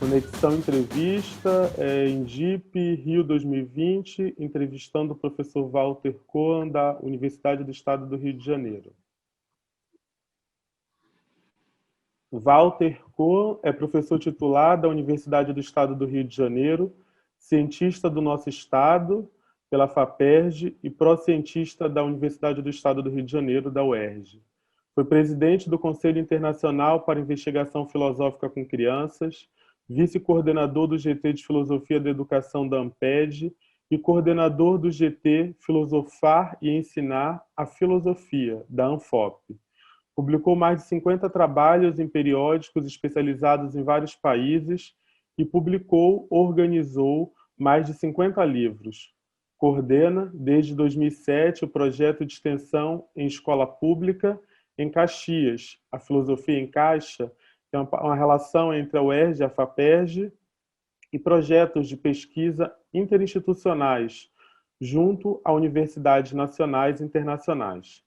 Conexão Entrevista, em Jeep, Rio 2020, entrevistando o professor Walter Cohen, da Universidade do Estado do Rio de Janeiro. Walter Cohen é professor titular da Universidade do Estado do Rio de Janeiro, cientista do nosso estado, pela FAPERJ, e pró-cientista da Universidade do Estado do Rio de Janeiro, da UERJ. Foi presidente do Conselho Internacional para Investigação Filosófica com Crianças, vice-coordenador do GT de Filosofia da Educação da AMPED e coordenador do GT Filosofar e Ensinar a Filosofia, da ANFOP. Publicou mais de 50 trabalhos em periódicos especializados em vários países e organizou mais de 50 livros. Coordena, desde 2007, o projeto de extensão em escola pública em Caxias, a Filosofia em Caixa, que é uma relação entre a UERJ e a FAPERJ, e projetos de pesquisa interinstitucionais junto a universidades nacionais e internacionais.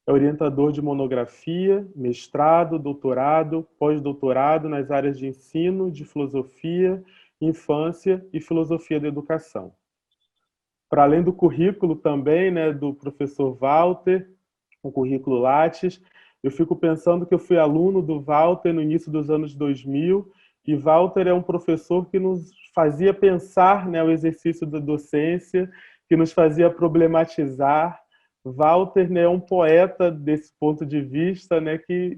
É orientador de monografia, mestrado, doutorado, pós-doutorado nas áreas de ensino, de filosofia, infância e filosofia da educação. Para além do currículo também, né, do professor Walter, o currículo Lattes, eu fico pensando que eu fui aluno do Walter no início dos anos 2000, e Walter é um professor que nos fazia pensar, né, o exercício da docência, que nos fazia problematizar. Walter, né, é um poeta desse ponto de vista, né, que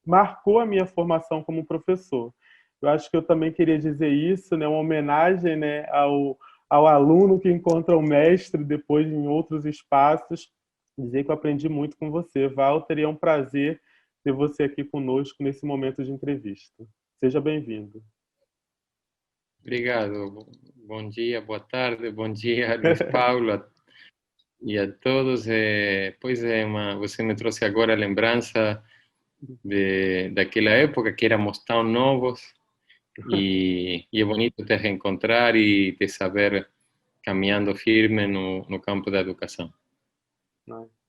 marcou a minha formação como professor. Eu acho que eu também queria dizer isso, né, uma homenagem, né, ao aluno que encontra o mestre depois em outros espaços, dizer que eu aprendi muito com você, Walter, e é um prazer ter você aqui conosco nesse momento de entrevista. Seja bem-vindo. Obrigado. Bom dia, boa tarde, bom dia, Luiz Paulo, e a todos. Você me trouxe agora a lembrança daquela época que éramos tão novos e é bonito te reencontrar e te saber caminhando firme no campo da educação.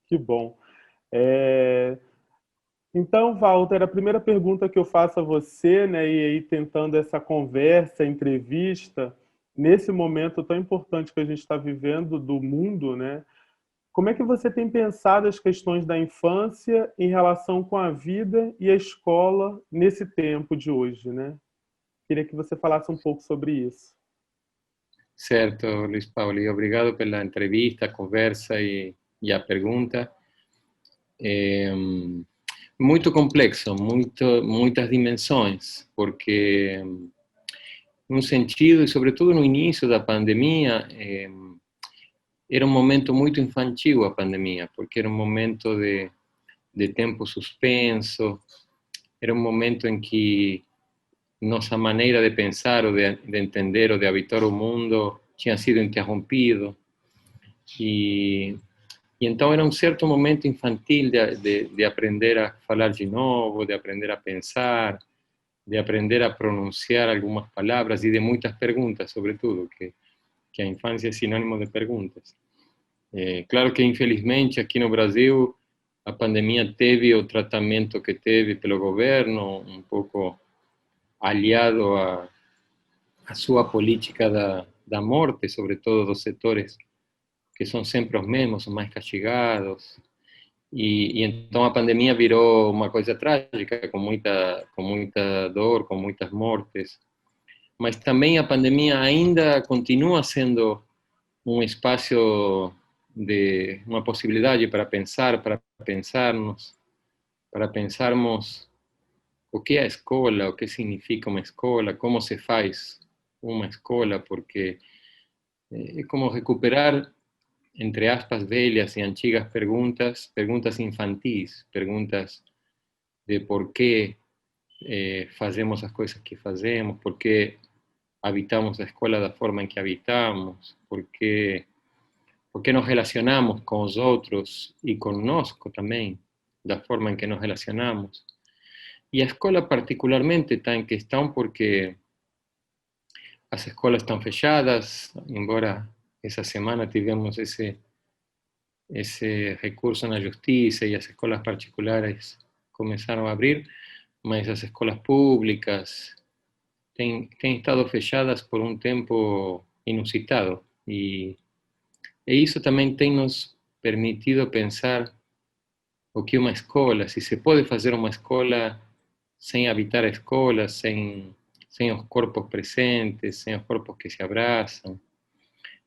Que bom. Então, Walter, a primeira pergunta que eu faço a você, né, e aí tentando essa conversa, entrevista, nesse momento tão importante que a gente está vivendo do mundo, né, como é que você tem pensado as questões da infância em relação com a vida e a escola nesse tempo de hoje, né? Queria que você falasse um pouco sobre isso. Certo, Luiz Paulo, e obrigado pela entrevista, a conversa e a pergunta. Muito complexo, muitas dimensões, porque num sentido, e sobretudo no início da pandemia, era um momento muito infantil a pandemia, porque era um momento de tempo suspenso, era um momento em que nossa maneira de pensar, ou de entender, ou de habitar o mundo tinha sido interrompido, e então era um certo momento infantil de aprender a falar de novo, de aprender a pensar, de aprender a pronunciar algumas palavras e de muitas perguntas, sobretudo, que a infância é sinônimo de perguntas. Claro que, infelizmente, aqui no Brasil, a pandemia teve o tratamento que teve pelo governo, um pouco aliado à sua política da morte, sobretudo dos setores que são sempre os mesmos, os mais castigados. E então a pandemia virou uma coisa trágica, com muita dor, com muitas mortes. Mas também a pandemia ainda continua sendo um espaço de uma possibilidade para pensar, para pensarmos, para pensarmos o que é a escola, o que significa uma escola, como se faz uma escola, porque é como recuperar, entre aspas, velhas e antigas perguntas infantis, perguntas de por que fazemos as coisas que fazemos, por que habitamos a escola da forma em que habitamos, por que nos relacionamos com os outros e conosco também, da forma em que nos relacionamos. E a escola particularmente está em questão porque as escolas estão fechadas, embora essa semana tivemos esse recurso na justiça e as escolas particulares começaram a abrir, mas as escolas públicas têm estado fechadas por um tempo inusitado. E isso também tem nos permitido pensar o que uma escola, se pode fazer uma escola sem habitar a escola, sem os corpos presentes, sem os corpos que se abraçam.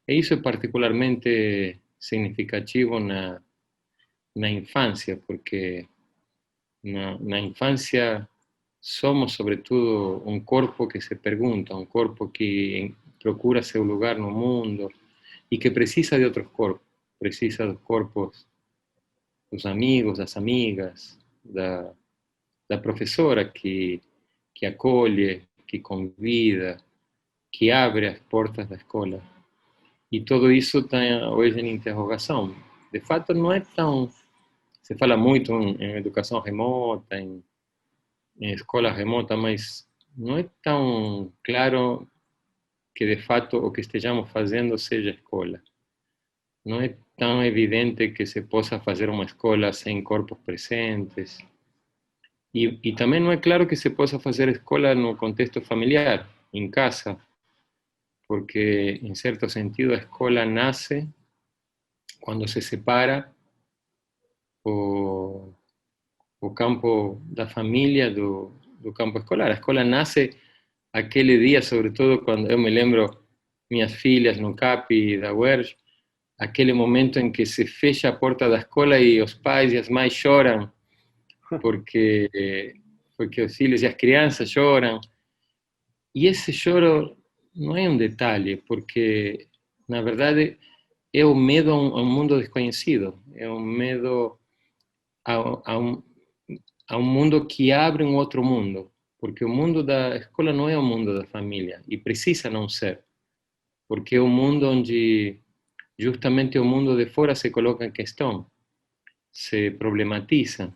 E isso é particularmente significativo na infância, porque na infância somos, sobretudo, um corpo que se pergunta, um corpo que procura seu lugar no mundo e que precisa de outros corpos, precisa dos corpos dos amigos, das amigas, da professora que acolhe, que convida, que abre as portas da escola. E tudo isso está hoje em interrogação. De fato, não é tão... Se fala muito em educação remota, em escola remota, mas não é tão claro que, de fato, o que estejamos fazendo seja escola. Não é tão evidente que se possa fazer uma escola sem corpos presentes. E também não é claro que se possa fazer escola no contexto familiar, em casa, porque, em certo sentido, a escola nasce quando se separa o, o campo da família do campo escolar. A escola nasce aquele dia, sobretudo quando eu me lembro minhas filhas no CAP da UERJ, aquele momento em que se fecha a porta da escola e os pais e as mães choram porque os filhos e as crianças choram. E esse choro não é um detalhe, porque, na verdade, é o medo a um mundo desconhecido, é um medo a, a, um, a um mundo que abre um outro mundo, porque o mundo da escola não é o mundo da família, e precisa não ser, porque é um mundo onde justamente o mundo de fora se coloca em questão, se problematiza.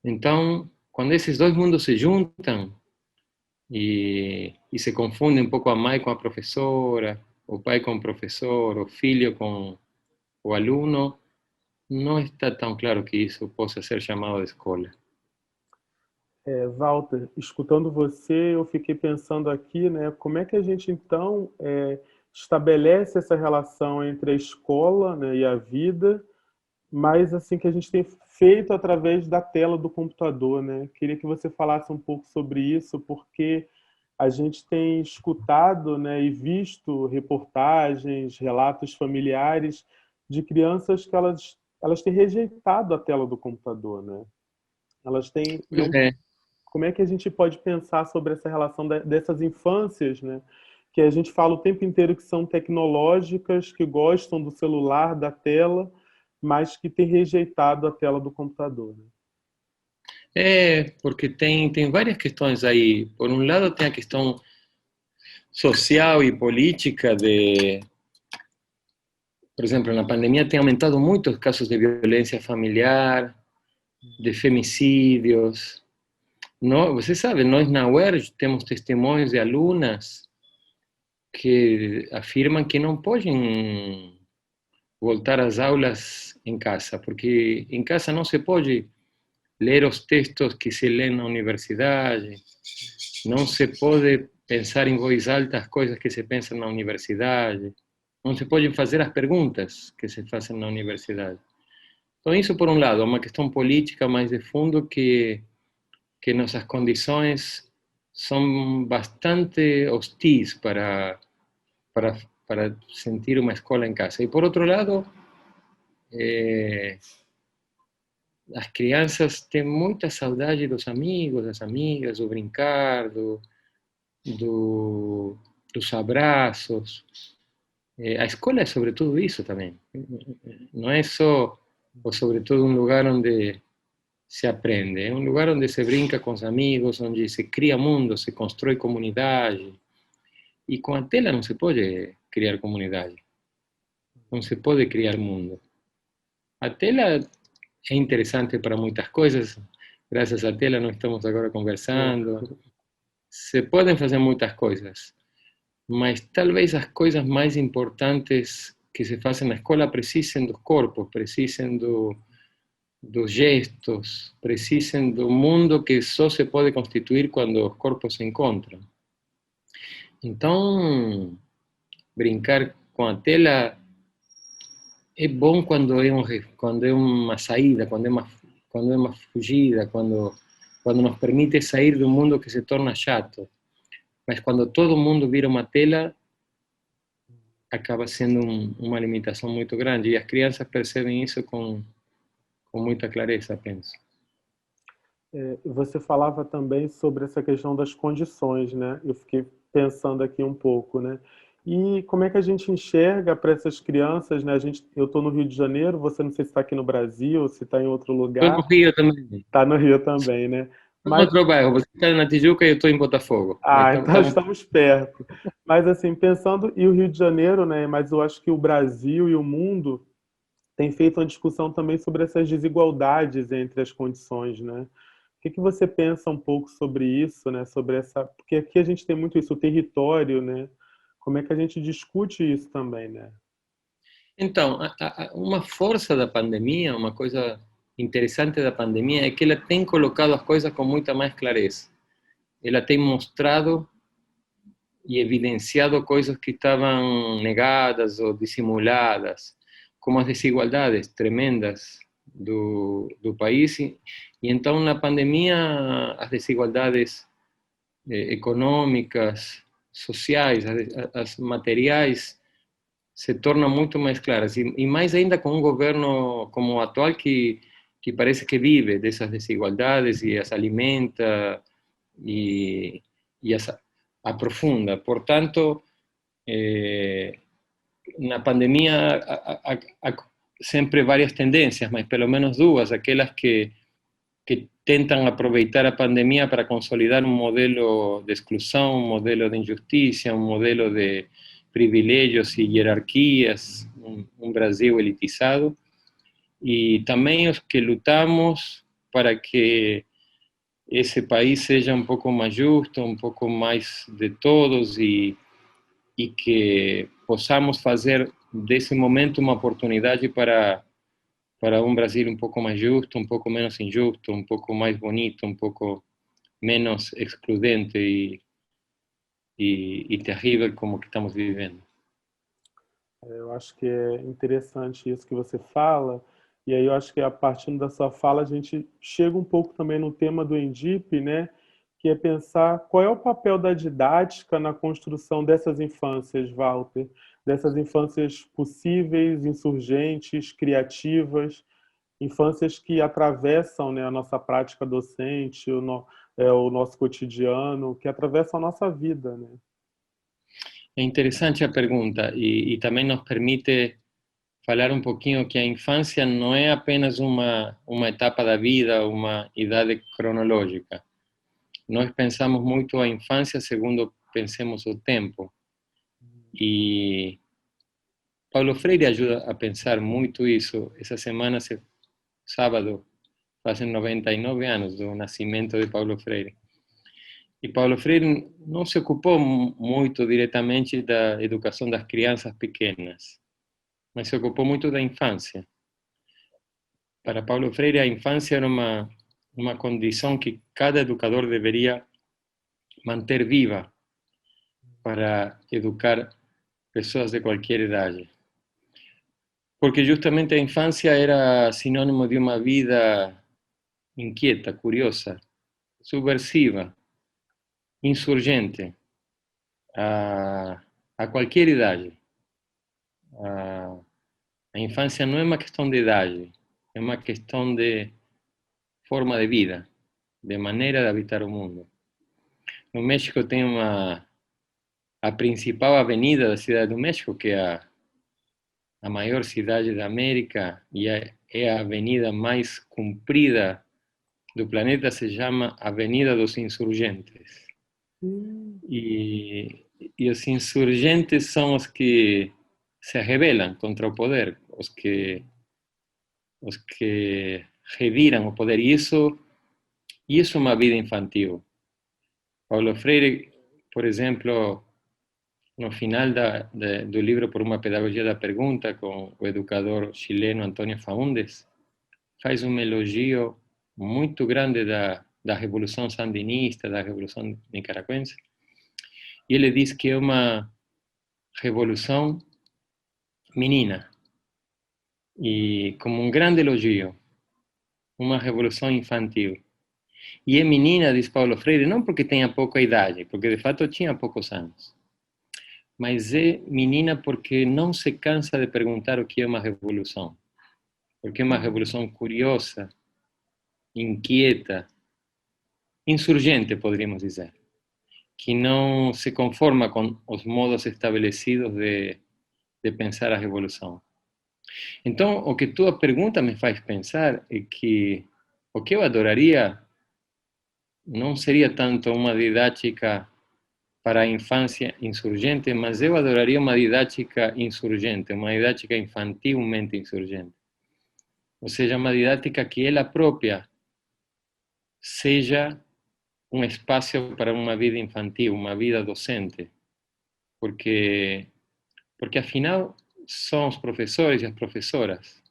Então, quando esses dois mundos se juntam e se confundem um pouco a mãe com a professora, o pai com o professor, o filho com o aluno, não está tão claro que isso possa ser chamado de escola. Walter, escutando você, eu fiquei pensando aqui, né, como é que a gente então estabelece essa relação entre a escola, né, e a vida, mas assim que a gente tem feito através da tela do computador, né? Queria que você falasse um pouco sobre isso, porque a gente tem escutado, né, e visto reportagens, relatos familiares de crianças que elas têm rejeitado a tela do computador, né? Elas têm Pois não. é, Como é que a gente pode pensar sobre essa relação dessas infâncias, né? Que a gente fala o tempo inteiro que são tecnológicas, que gostam do celular, da tela, mas que têm rejeitado a tela do computador, né? porque tem várias questões aí. Por um lado, tem a questão social e política por exemplo, na pandemia tem aumentado muito os casos de violência familiar, de femicídios. Não, você sabe, nós na UERJ temos testemunhos de alunas que afirmam que não podem voltar às aulas em casa, porque em casa não se pode ler os textos que se lêem na universidade, não se pode pensar em voz alta as coisas que se pensam na universidade, não se podem fazer as perguntas que se fazem na universidade. Então, isso, por um lado, é uma questão política mais de fundo que nossas condições são bastante hostis para, para sentir uma escola em casa. E, por outro lado, eh, as crianças têm muita saudade dos amigos, das amigas, do brincar, do, dos abraços. A escola é sobretudo isso também. Não é só, ou sobretudo, um lugar onde se aprende. É um lugar onde se brinca com os amigos, onde se cria mundo, se constrói comunidade. E com a tela não se pode criar comunidade. Não se pode criar mundo. A tela é interessante para muitas coisas. Graças à tela nós estamos agora conversando. Se podem fazer muitas coisas, mas talvez as coisas mais importantes que se fazem na escola precisem dos corpos, precisem dos gestos, precisem do mundo que só se pode constituir quando os corpos se encontram. Então, brincar com a tela é bom quando é uma saída, quando é uma fugida, quando nos permite sair do mundo que se torna chato. Mas quando todo mundo vira uma tela, acaba sendo uma limitação muito grande. E as crianças percebem isso com muita clareza, penso. Você falava também sobre essa questão das condições, né? Eu fiquei pensando aqui um pouco, né? E como é que a gente enxerga para essas crianças, né? Eu estou no Rio de Janeiro, você não sei se está aqui no Brasil, se está em outro Estou no lugar, Rio também. está no Rio também, né? Estou no Mas, outro bairro. Você está na Tijuca e eu estou em Botafogo. Mas então estamos. estamos perto. Mas assim, pensando, e o Rio de Janeiro, né? Mas eu acho que o Brasil e o mundo tem feito uma discussão também sobre essas desigualdades entre as condições, né? O que que você pensa um pouco sobre isso, né? Sobre essa, porque aqui a gente tem muito isso, o território, né? Como é que a gente discute isso também, né? Então, uma força da pandemia, uma coisa interessante da pandemia é que ela tem colocado as coisas com muita mais clareza. Ela tem mostrado e evidenciado coisas que estavam negadas ou dissimuladas, como as desigualdades tremendas do país. E então, na pandemia, as desigualdades econômicas, sociais, as materiais, se tornam muito mais claras. E mais ainda com um governo como o atual que parece que vive dessas desigualdades e as alimenta e, e as aprofunda. Portanto, eh, na pandemia há sempre várias tendências, mas pelo menos duas, aquelas que tentam aproveitar a pandemia para consolidar um modelo de exclusão, um modelo de injustiça, um modelo de privilégios e hierarquias, um Brasil elitizado, e também os que lutamos para que esse país seja um pouco mais justo, um pouco mais de todos e que possamos fazer desse momento uma oportunidade para um Brasil um pouco mais justo, um pouco menos injusto, um pouco mais bonito, um pouco menos excludente e terrível como que estamos vivendo. Eu acho que é interessante isso que você fala, e aí eu acho que a partir da sua fala a gente chega um pouco também no tema do ENDIP, né? Que é pensar qual é o papel da didática na construção dessas infâncias, Walter, dessas infâncias possíveis, insurgentes, criativas, infâncias que atravessam, né, a nossa prática docente, o nosso cotidiano, que atravessam a nossa vida, né? É interessante a pergunta e também nos permite falar um pouquinho que a infância não é apenas uma etapa da vida, uma idade cronológica. Nós pensamos muito a infância segundo pensemos o tempo. E Paulo Freire ajuda a pensar muito isso. Essa semana, sábado, fazem 99 anos do nascimento de Paulo Freire. E Paulo Freire não se ocupou muito diretamente da educação das crianças pequenas, mas se ocupou muito da infância. Para Paulo Freire, a infância era uma condição que cada educador deveria manter viva para educar pessoas de qualquer idade. Porque justamente a infância era sinônimo de uma vida inquieta, curiosa, subversiva, insurgente, a qualquer idade. A, a infância não é uma questão de idade, é uma questão de forma de vida, de maneira de habitar o mundo. No México tem a principal avenida da cidade do México, que é a maior cidade da América e é a avenida mais comprida do planeta, se chama Avenida dos Insurgentes. Hum. E os insurgentes são os que se rebelam contra o poder, os que reviram o poder. E isso é uma vida infantil. Paulo Freire, por exemplo, no final do livro Por uma Pedagogia da Pergunta, com o educador chileno Antônio Faúndes, faz um elogio muito grande da Revolução Sandinista, da Revolução Nicaragüense, e ele diz que é uma revolução menina, e como um grande elogio, uma revolução infantil. E é menina, diz Paulo Freire, não porque tenha pouca idade, porque de fato tinha poucos anos, mas é menina porque não se cansa de perguntar o que é uma revolução, porque é uma revolução curiosa, inquieta, insurgente, poderíamos dizer, que não se conforma com os modos estabelecidos de pensar a revolução. Então, o que tua pergunta me faz pensar é que o que eu adoraria não seria tanto uma didática para a infância insurgente, mas eu adoraria uma didática insurgente, uma didática infantilmente insurgente. Ou seja, uma didática que ela própria seja um espaço para uma vida infantil, uma vida docente, porque afinal são os professores e as professoras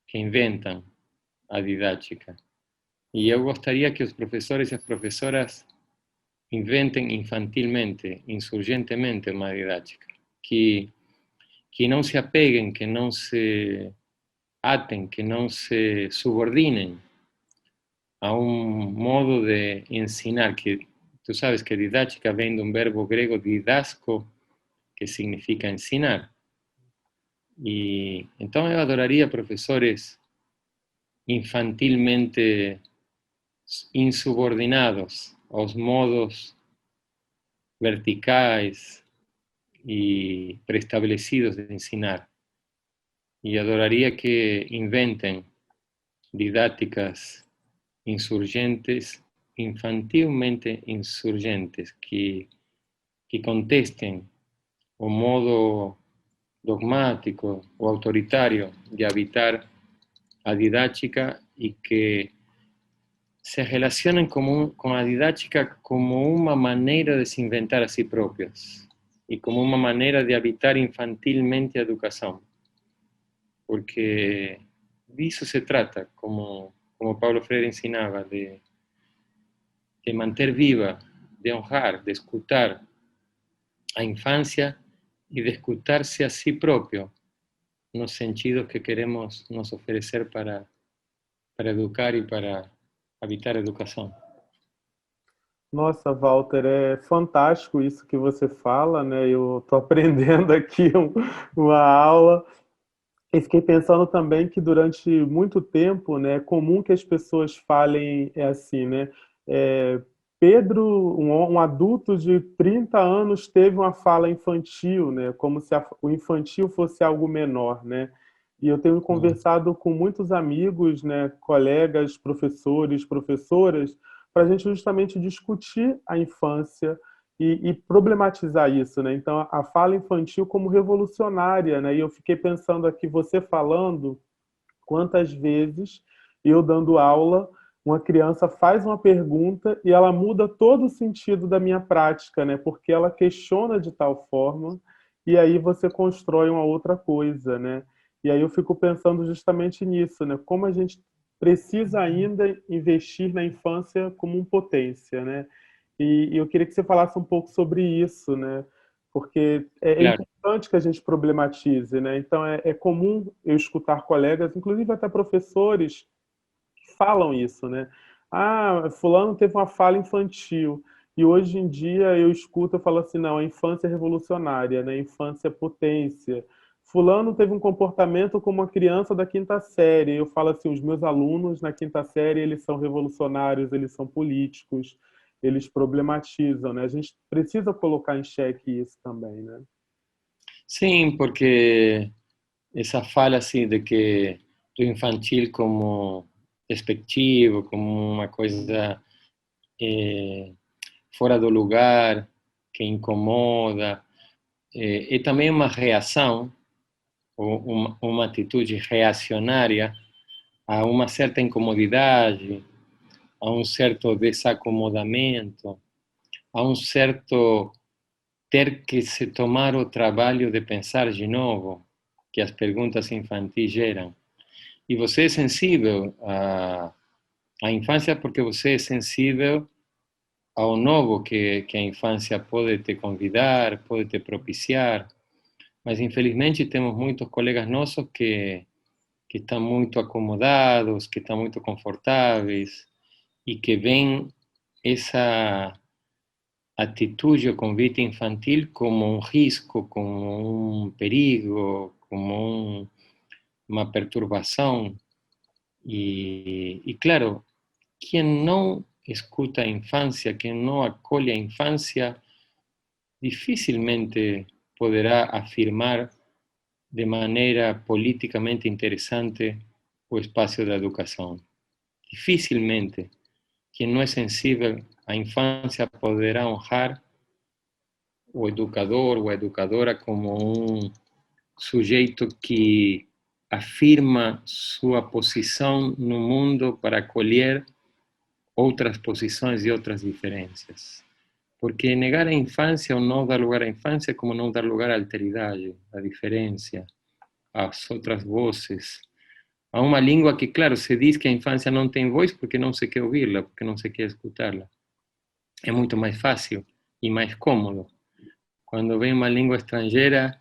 que inventam a didática. E eu gostaria que os professores e as professoras inventem infantilmente, insurgentemente uma didática, que não se apeguem, que não se atem, que não se subordinem a um modo de ensinar, que tu sabes que didática vem de um verbo grego didasco, que significa ensinar. E então eu adoraria professores infantilmente insubordinados aos modos verticais e preestabelecidos de ensinar. E adoraria que inventem didáticas insurgentes, infantilmente insurgentes, que contestem o modo dogmático o autoritário de habitar a didática y que se relacionen con la didáctica como una manera de se inventar a sí propios y como una manera de habitar infantilmente a educación. Porque de eso se trata, como Paulo Freire ensinaba, de mantener viva, de honrar, de escuchar a infancia y de escucharse a sí propio, nos sentidos que queremos nos ofrecer para educar e para habitar a educação. Nossa, Walter, é fantástico isso que você fala, né? Eu estou aprendendo aqui uma aula. E fiquei pensando também que durante muito tempo, né, é comum que as pessoas falem assim, né? é, Pedro, um adulto de 30 anos, teve uma fala infantil, né? Como se o infantil fosse algo menor, né? E eu tenho conversado com muitos amigos, né, colegas, professores, professoras, para a gente justamente discutir a infância e problematizar isso, né? Então, a fala infantil como revolucionária, né? E eu fiquei pensando aqui, você falando, quantas vezes eu dando aula, uma criança faz uma pergunta e ela muda todo o sentido da minha prática, né? Porque ela questiona de tal forma e aí você constrói uma outra coisa, né? E aí eu fico pensando justamente nisso, né? Como a gente precisa ainda investir na infância como um potência, né? E eu queria que você falasse um pouco sobre isso, né? Porque é Claro. importante que a gente problematize, né? Então é comum eu escutar colegas, inclusive até professores, que falam isso, né? Ah, fulano teve uma fala infantil. E hoje em dia eu escuto, eu falo assim, não, a infância é revolucionária, né? A infância é potência. Fulano teve um comportamento como uma criança da quinta série. Eu falo assim, os meus alunos na quinta série, eles são revolucionários, eles são políticos, eles problematizam, né? A gente precisa colocar em xeque isso também, né? Sim, porque essa fala assim de que do infantil como despectivo, como uma coisa fora do lugar, que incomoda, é também uma reação, ou uma atitude reacionária a uma certa incomodidade, a um certo desacomodamento, a um certo ter que se tomar o trabalho de pensar de novo, que as perguntas infantis geram. E você é sensível à infância porque você é sensível ao novo que a infância pode te convidar, pode te propiciar, mas infelizmente temos muitos colegas nossos que estão muito acomodados, que estão muito confortáveis e que veem essa atitude ou convite infantil como um risco, como um perigo, como uma perturbação. E claro, quem não escuta a infância, quem não acolhe a infância, dificilmente poderá afirmar de maneira politicamente interessante o espaço da educação. Dificilmente quem não é sensível à infância poderá honrar o educador ou a educadora como um sujeito que afirma sua posição no mundo para acolher outras posições e outras diferenças. Porque negar a infância ou não dar lugar à infância é como não dar lugar à alteridade, à diferença, às outras vozes, a uma língua que, claro, se diz que a infância não tem voz porque não se quer ouvi-la, porque não se quer escutá-la. É muito mais fácil e mais cômodo. Quando vem uma língua estrangeira,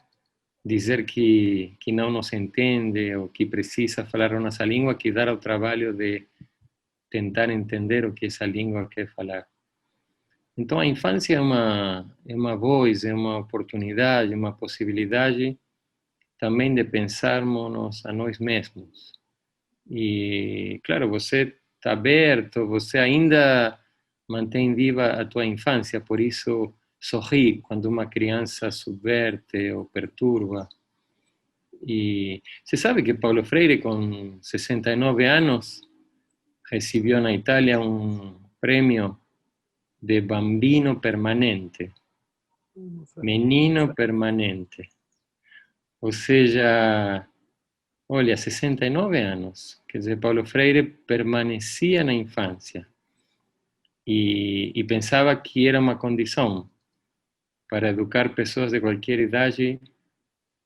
dizer que não nos entende ou que precisa falar a nossa língua, que dar o trabalho de tentar entender o que essa língua quer falar. Então, a infância é uma voz, é uma oportunidade, uma possibilidade também de pensarmos a nós mesmos. E, claro, você está aberto, você ainda mantém viva a tua infância, por isso sorri quando uma criança subverte ou perturba. E você sabe que Paulo Freire, com 69 anos, recebeu na Itália um prêmio de bambino permanente, menino permanente. Ou seja, olha, 69 anos. Quer dizer, Paulo Freire permanecia na infância e pensava que era uma condição para educar pessoas de qualquer idade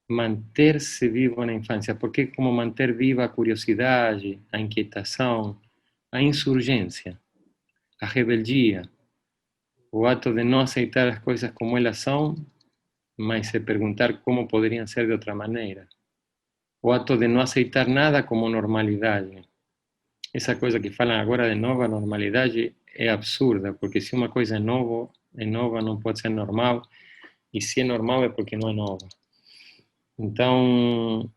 manter-se vivo na infância, porque é como manter viva a curiosidade, a inquietação, a insurgência, a rebeldia, o ato de não aceitar as coisas como elas são, mas se perguntar como poderiam ser de outra maneira. O ato de não aceitar nada como normalidade. Essa coisa que falam agora de nova normalidade é absurda, porque se uma coisa é nova, não pode ser normal, e se é normal é porque não é nova. Então,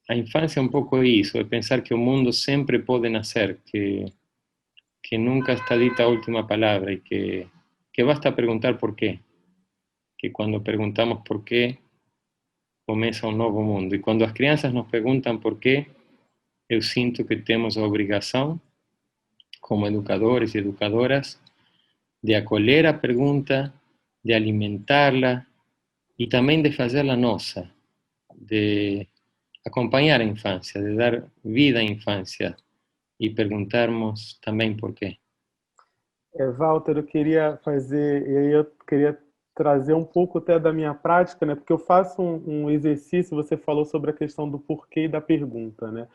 a infância é um pouco isso, é pensar que o mundo sempre pode nascer, que nunca está dita a última palavra e que basta perguntar por quê. Que quando perguntamos por quê, começa um novo mundo. E quando as crianças nos perguntam por quê, eu sinto que temos a obrigação, como educadores e educadoras, de acolher a pergunta, de alimentá-la e também de fazê-la nossa, de acompanhar a infância, de dar vida à infância e perguntarmos também por quê. Walter, eu queria fazer, e aí eu queria trazer um pouco até da minha prática, né? Porque eu faço um exercício, você falou sobre a questão do porquê e da pergunta, né?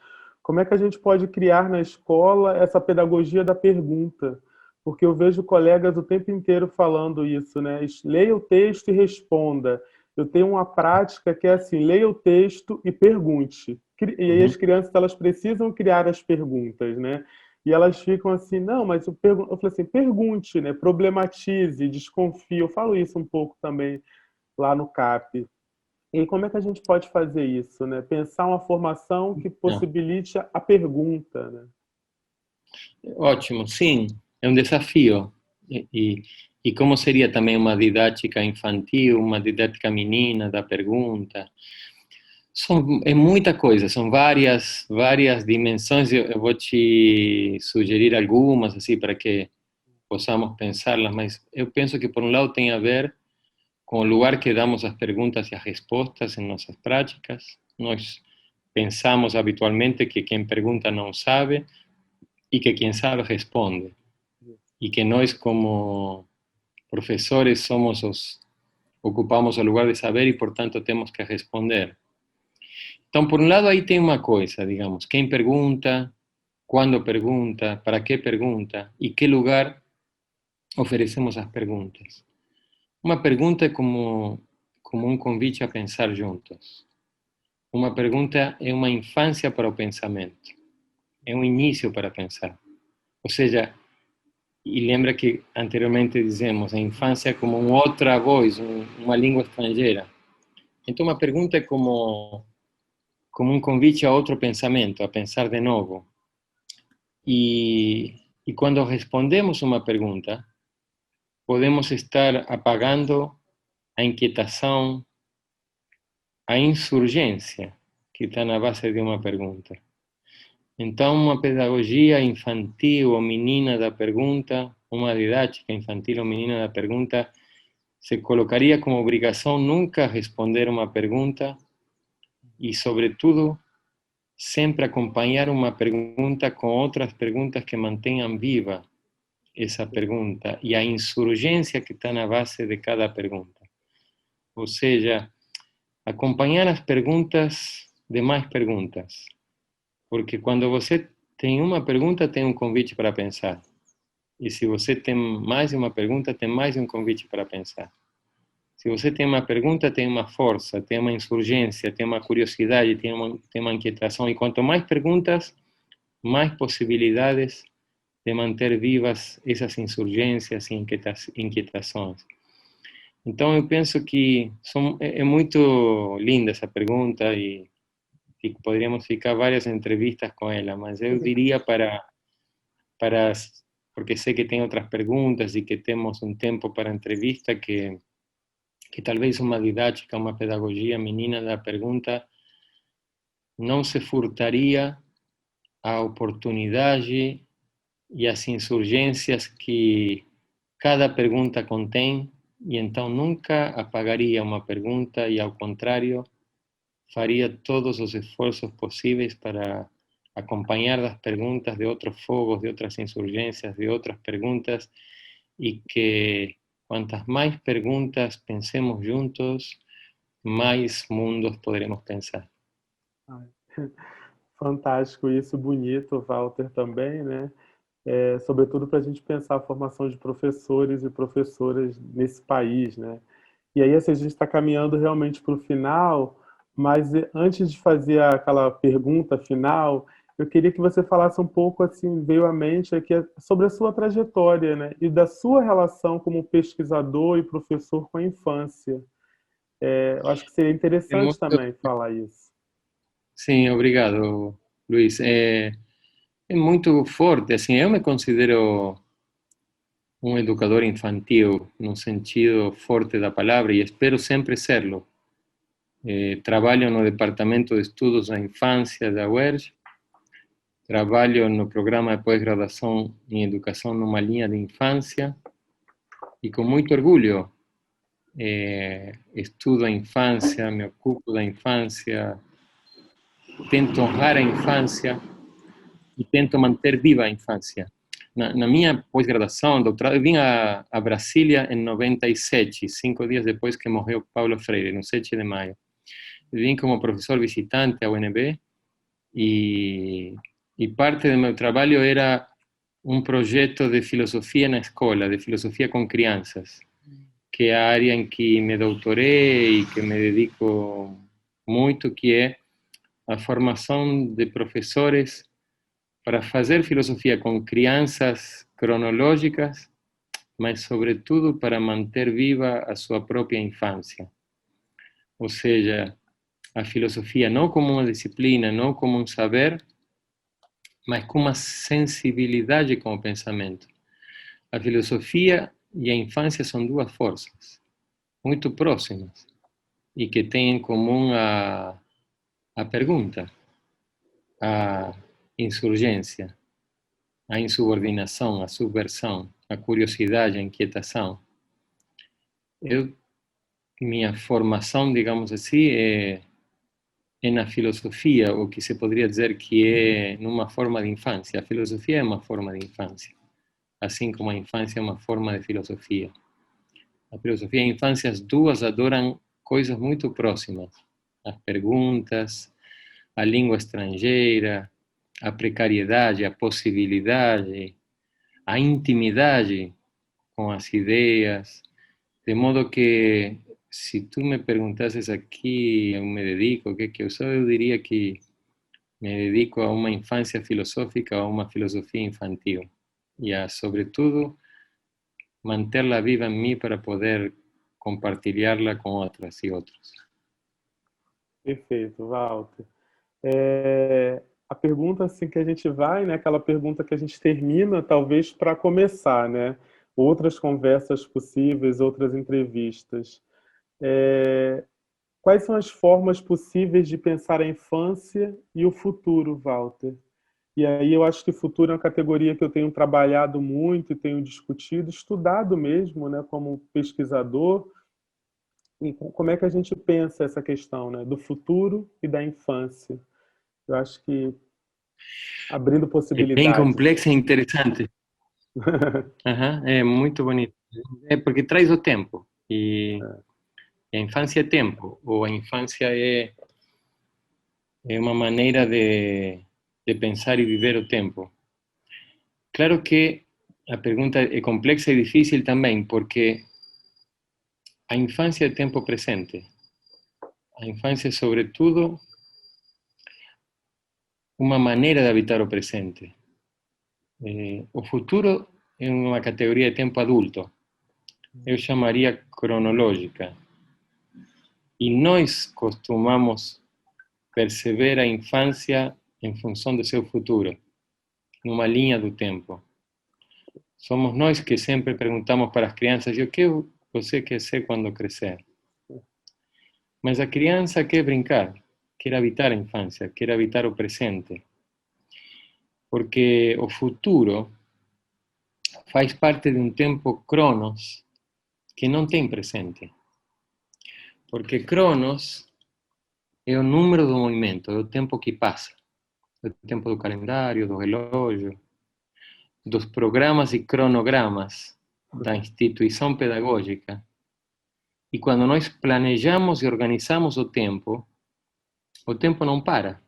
Como é que a gente pode criar na escola essa pedagogia da pergunta? Porque eu vejo colegas o tempo inteiro falando isso, né? Leia o texto e responda. Eu tenho uma prática que é assim, leia o texto e pergunte. E aí as Uhum. crianças, elas precisam criar as perguntas, né? E elas ficam assim, não, mas eu falei assim, pergunte, né? Problematize, desconfie. Eu falo isso um pouco também lá no CAP. E como é que a gente pode fazer isso, né? Pensar uma formação que Não. possibilite a pergunta, né? Ótimo, sim, é um desafio. E como seria também uma didática infantil, uma didática menina da pergunta? É muita coisa, são várias dimensões. Eu vou te sugerir algumas, assim, para que possamos pensá-las, mas eu penso que, por um lado, tem a ver com o lugar que damos às perguntas e às respostas em nossas práticas. Nós pensamos habitualmente que quem pergunta não sabe e que quem sabe responde. E que nós, como professores, ocupamos o lugar de saber e, portanto, temos que responder. Então, por um lado, aí tem uma coisa, digamos, quem pergunta, quando pergunta, para que pergunta e que lugar oferecemos as perguntas. Uma pergunta é como um convite a pensar juntos. Uma pergunta é uma infância para o pensamento. É um início para pensar. Ou seja, e lembra que anteriormente dizemos a infância é como uma outra voz, uma língua estrangeira. Então uma pergunta é como um convite a outro pensamento, a pensar de novo. E quando respondemos uma pergunta, podemos estar apagando a inquietação, a insurgência que está na base de uma pergunta. Então, uma pedagogia infantil ou menina da pergunta, uma didática infantil ou menina da pergunta, se colocaria como obrigação nunca responder uma pergunta e, sobretudo, sempre acompanhar uma pergunta com outras perguntas que mantenham viva essa pergunta e a insurgência que está na base de cada pergunta. Ou seja, acompanhar as perguntas de mais perguntas. Porque quando você tem uma pergunta, tem um convite para pensar. E se você tem mais de uma pergunta, tem mais um convite para pensar. Se você tem uma pergunta, tem uma força, tem uma insurgência, tem uma curiosidade, tem uma inquietação. E quanto mais perguntas, mais possibilidades de manter vivas essas insurgências e inquietações. Então, eu penso que é muito linda essa pergunta e poderíamos ficar várias entrevistas com ela, mas eu diria para porque sei que tem outras perguntas e que temos um tempo para entrevista, que talvez uma didática, uma pedagogia menina da pergunta não se furtaria a oportunidade e as insurgências que cada pergunta contém, e então nunca apagaria uma pergunta e, ao contrário, faria todos os esforços possíveis para acompanhar das perguntas de outros fogos, de outras insurgências, de outras perguntas, e que quantas mais perguntas pensemos juntos, mais mundos poderemos pensar. Ai, fantástico isso, bonito, Walter, também, né? Sobretudo para a gente pensar a formação de professores e professoras nesse país, né? E aí, assim, a gente está caminhando realmente para o final, mas antes de fazer aquela pergunta final, eu queria que você falasse um pouco, assim, veio à mente aqui, sobre a sua trajetória, né? E da sua relação como pesquisador e professor com a infância. Eu acho que seria É interessante muito, também falar isso. sim, obrigado, Luiz. É muito forte, assim, eu me considero um educador infantil, no sentido forte da palavra, e espero sempre serlo. Trabalho no Departamento de Estudos da Infância da UERJ, trabalho no programa de pós-graduação em Educação numa linha de infância, e com muito orgulho estudo a infância, me ocupo da infância, tento honrar a infância e tento manter viva a infância. Na minha pós-graduação, doutorado, eu vim a Brasília em 97, 5 dias depois que morreu Paulo Freire, no 7 de maio. Eu vim como professor visitante à UNB e parte do meu trabalho era um projeto de filosofia na escola, de filosofia com crianças, que é a área em que me doutorei e que me dedico muito, que é a formação de professores para fazer filosofia com crianças cronológicas, mas sobretudo para manter viva a sua própria infância. Ou seja, a filosofia não como uma disciplina, não como um saber, mas com uma sensibilidade com o pensamento. A filosofia e a infância são duas forças muito próximas e que têm em comum a pergunta, a insurgência, a insubordinação, a subversão, a curiosidade, a inquietação. Minha formação, digamos assim, é na filosofia, o que se poderia dizer que é numa forma de infância. A filosofia é uma forma de infância, assim como a infância é uma forma de filosofia. A filosofia e a infância, as duas adoram coisas muito próximas. As perguntas, a língua estrangeira, a precariedade, a possibilidade, a intimidade com as ideias, de modo que se tu me perguntasses aqui, eu me dedico, o que eu sou, eu diria que me dedico a uma infância filosófica, a uma filosofia infantil, e a, sobretudo, manterla viva em mim para poder compartilhá-la com outras e outros. Perfeito, Walter. A pergunta assim que a gente vai, né? Aquela pergunta que a gente termina, talvez para começar, né? Outras conversas possíveis, outras entrevistas. É, Quais são as formas possíveis de pensar a infância e o futuro, Walter? E aí eu acho que futuro é uma categoria que eu tenho trabalhado muito e tenho discutido, estudado mesmo, né, como pesquisador, e como é que a gente pensa essa questão, né, do futuro e da infância. Eu acho que abrindo É bem possibilidades. complexo e interessante. Uhum, é muito bonito. É porque traz o tempo. E a infância é tempo, ou a infância é uma maneira de pensar e viver o tempo. Claro que a pergunta é complexa e difícil também, porque a infância é tempo presente. A infância é, sobretudo, uma maneira de habitar o presente. O futuro é uma categoria de tempo adulto. Eu chamaria cronológica. E nós costumamos perceber a infância em função do seu futuro, numa linha do tempo. Somos nós que sempre perguntamos para as crianças: e o que você quer ser quando crescer? Mas a criança quer brincar, quer habitar a infância, quer habitar o presente, porque o futuro faz parte de um tempo cronos que não tem presente. Porque cronos é o número do movimento, é o tempo que passa, é o tempo do calendário, do relógio, dos programas e cronogramas da instituição pedagógica. E quando nós planejamos e organizamos o tempo não para.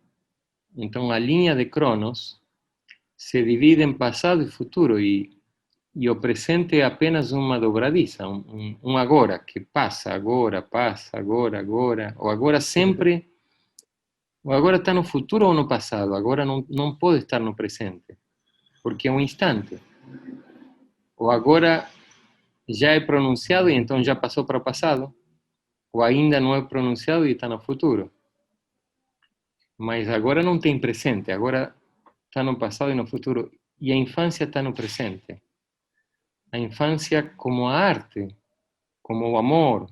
Então a linha de Cronos se divide em passado e futuro e o presente é apenas uma dobradiça, um agora, que passa, agora, agora, ou agora sempre, ou agora está no futuro ou no passado, agora não pode estar no presente, porque é um instante. Ou agora já é pronunciado e então já passou para o passado, ou ainda não é pronunciado e está no futuro. Mas agora não tem presente, agora está no passado e no futuro. E a infância está no presente. A infância como a arte, como o amor,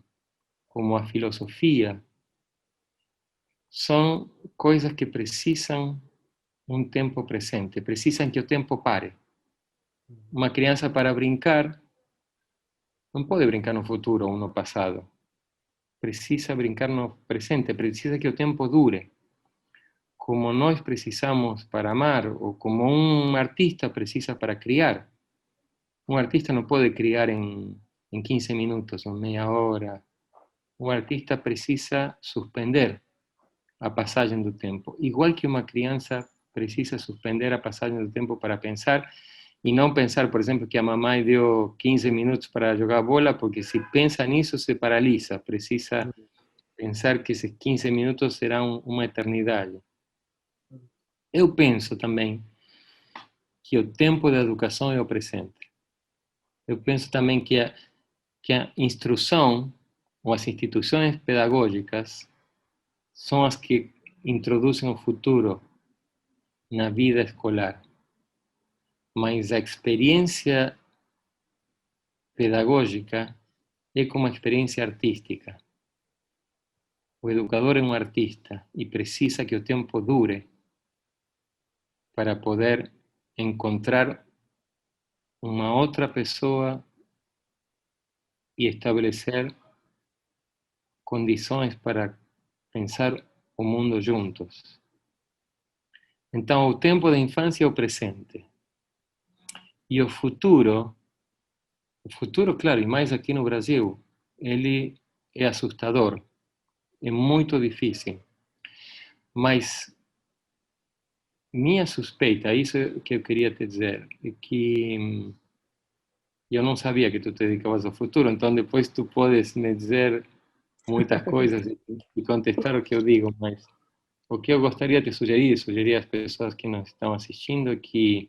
como a filosofia, são coisas que precisam um tempo presente, precisam que o tempo pare. Uma criança para brincar não pode brincar no futuro ou no passado. Precisa brincar no presente, precisa que o tempo dure. Como nós precisamos para amar, ou como um artista precisa para criar. Um artista não pode criar em 15 minutos ou meia hora. Um artista precisa suspender a passagem do tempo. Igual que uma criança precisa suspender a passagem do tempo para pensar, e não pensar, por exemplo, que a mamãe deu 15 minutos para jogar bola, porque se pensa nisso se paralisa. Precisa pensar que esses 15 minutos serão uma eternidade. Eu penso também que o tempo da educação é o presente. Eu penso também que a instrução ou as instituições pedagógicas são as que introduzem o futuro na vida escolar. Mas a experiência pedagógica é como a experiência artística. O educador é um artista e precisa que o tempo dure para poder encontrar uma outra pessoa e estabelecer condições para pensar o mundo juntos. Então, o tempo da infância é o presente. E o futuro, claro, e mais aqui no Brasil, ele é assustador, é muito difícil. Mas minha suspeita, isso que eu queria te dizer, é que eu não sabia que tu te dedicavas ao futuro, então depois tu podes me dizer muitas coisas e contestar o que eu digo, mas o que eu gostaria de sugerir às pessoas que nos estão assistindo, é que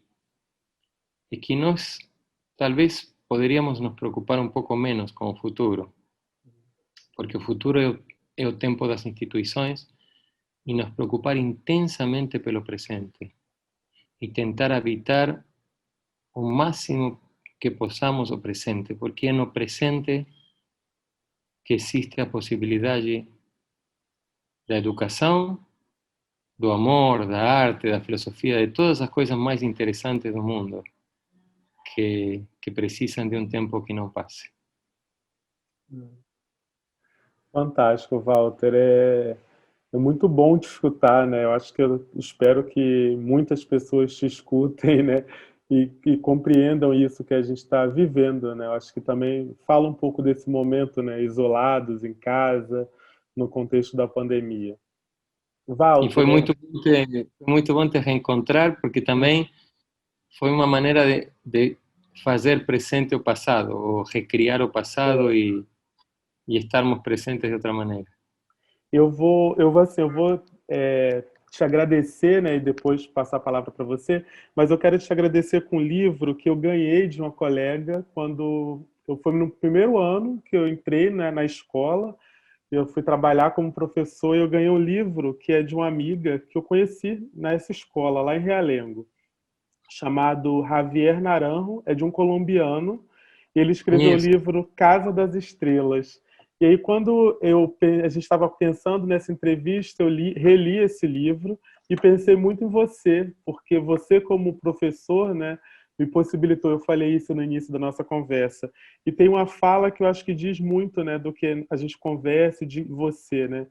nós talvez poderíamos nos preocupar um pouco menos com o futuro, porque o futuro é o tempo das instituições, e nos preocupar intensamente pelo presente e tentar habitar o máximo que possamos o presente, porque é no presente que existe a possibilidade da educação, do amor, da arte, da filosofia, de todas as coisas mais interessantes do mundo, que precisam de um tempo que não passe. Fantástico, Walter. É muito bom te escutar, né? Eu acho que eu espero que muitas pessoas te escutem, né? E compreendam isso que a gente está vivendo, né? Eu acho que também fala um pouco desse momento, né? Isolados em casa, no contexto da pandemia. E Walter, foi muito bom te reencontrar, porque também foi uma maneira de fazer presente o passado, ou recriar o passado e estarmos presentes de outra maneira. eu vou te agradecer, né? E depois passar a palavra para você. Mas eu quero te agradecer com um livro que eu ganhei de uma colega quando eu fui no primeiro ano que eu entrei, né, na escola. Eu fui trabalhar como professor e eu ganhei um livro que é de uma amiga que eu conheci nessa escola, lá em Realengo, chamado Javier Naranjo, é de um colombiano. Ele escreveu o Conheço. livro Casa das Estrelas. E aí, quando a gente estava pensando nessa entrevista, reli esse livro e pensei muito em você, porque você, como professor, né, me possibilitou, eu falei isso no início da nossa conversa, e tem uma fala que eu acho que diz muito, né, do que a gente conversa de você, né?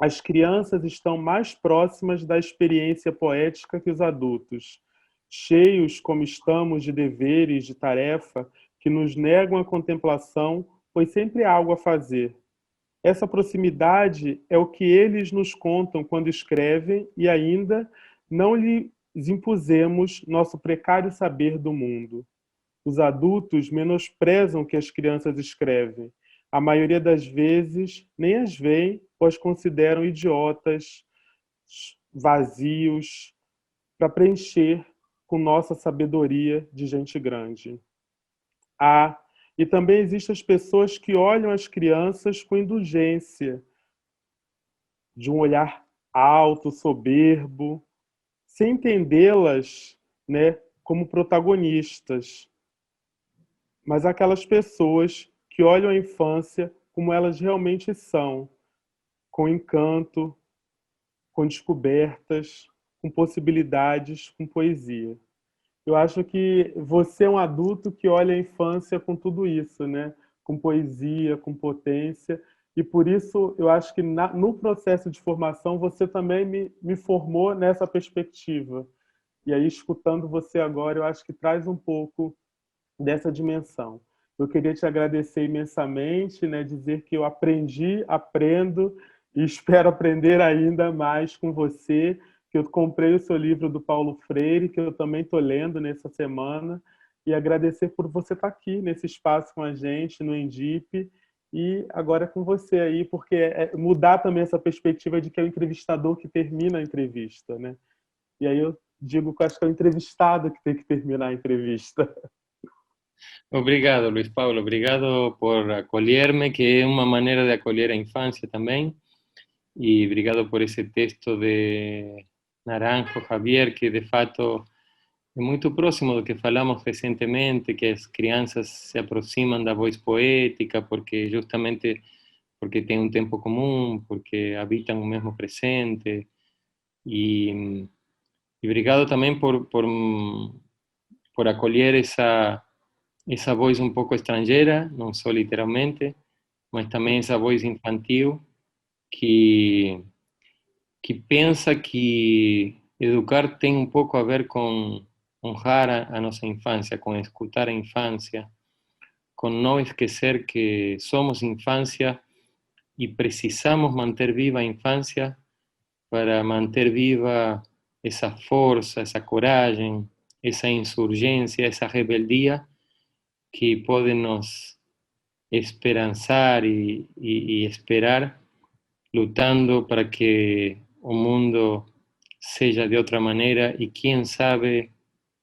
As crianças estão mais próximas da experiência poética que os adultos, cheios como estamos de deveres, de tarefa, que nos negam a contemplação, pois sempre há algo a fazer. Essa proximidade é o que eles nos contam quando escrevem e ainda não lhes impusemos nosso precário saber do mundo. Os adultos menosprezam o que as crianças escrevem. A maioria das vezes nem as veem ou as consideram idiotas, vazios, para preencher com nossa sabedoria de gente grande. Ah, e também existem as pessoas que olham as crianças com indulgência, de um olhar alto, soberbo, sem entendê-las, né, como protagonistas, mas aquelas pessoas que olham a infância como elas realmente são, com encanto, com descobertas, com possibilidades, com poesia. Eu acho que você é um adulto que olha a infância com tudo isso, né? Com poesia, com potência, e por isso eu acho que no processo de formação você também me formou nessa perspectiva. E aí, escutando você agora, eu acho que traz um pouco dessa dimensão. Eu queria te agradecer imensamente, né, dizer que eu aprendi, aprendo e espero aprender ainda mais com você, que eu comprei o seu livro do Paulo Freire, que eu também estou lendo nessa semana, e agradecer por você estar aqui nesse espaço com a gente, no Endip, e agora é com você aí, porque mudar também essa perspectiva de que é o entrevistador que termina a entrevista, né? E aí eu digo que eu acho que é o entrevistado que tem que terminar a entrevista. Obrigado, Luis Pablo. Obrigado por acolherme, que é uma maneira de acolher a infância também. E obrigado por esse texto de Naranjo, Javier, que de fato é muito próximo do que falamos recentemente, que as crianças se aproximam da voz poética porque justamente porque têm um tempo comum, porque habitam o mesmo presente. E obrigado também por acolher essa voz um pouco estrangeira, não só literalmente, mas também essa voz infantil que, que pensa que educar tem um pouco a ver com honrar a nossa infância, com escutar a infância, com não esquecer que somos infância e precisamos manter viva a infância para manter viva essa força, essa coragem, essa insurgência, essa rebeldia que pode nos esperançar e esperar, lutando para que o mundo seja de outra maneira e, quem sabe,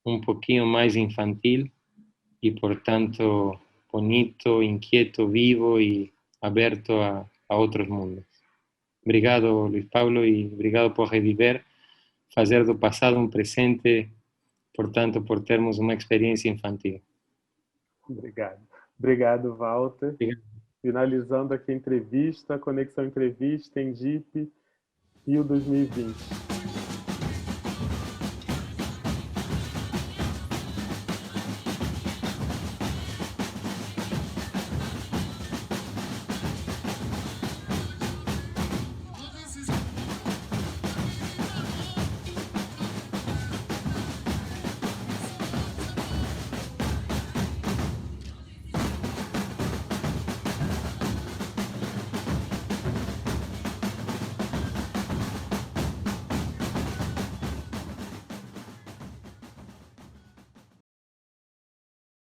um pouquinho mais infantil e, portanto, bonito, inquieto, vivo e aberto a outros mundos. Obrigado, Luiz Pablo, e obrigado por reviver, fazer do passado um presente, portanto, por termos uma experiência infantil. Obrigado. Obrigado, Walter. Obrigado. Finalizando aqui a entrevista, Conexão Entrevista em Jeep Rio 2020.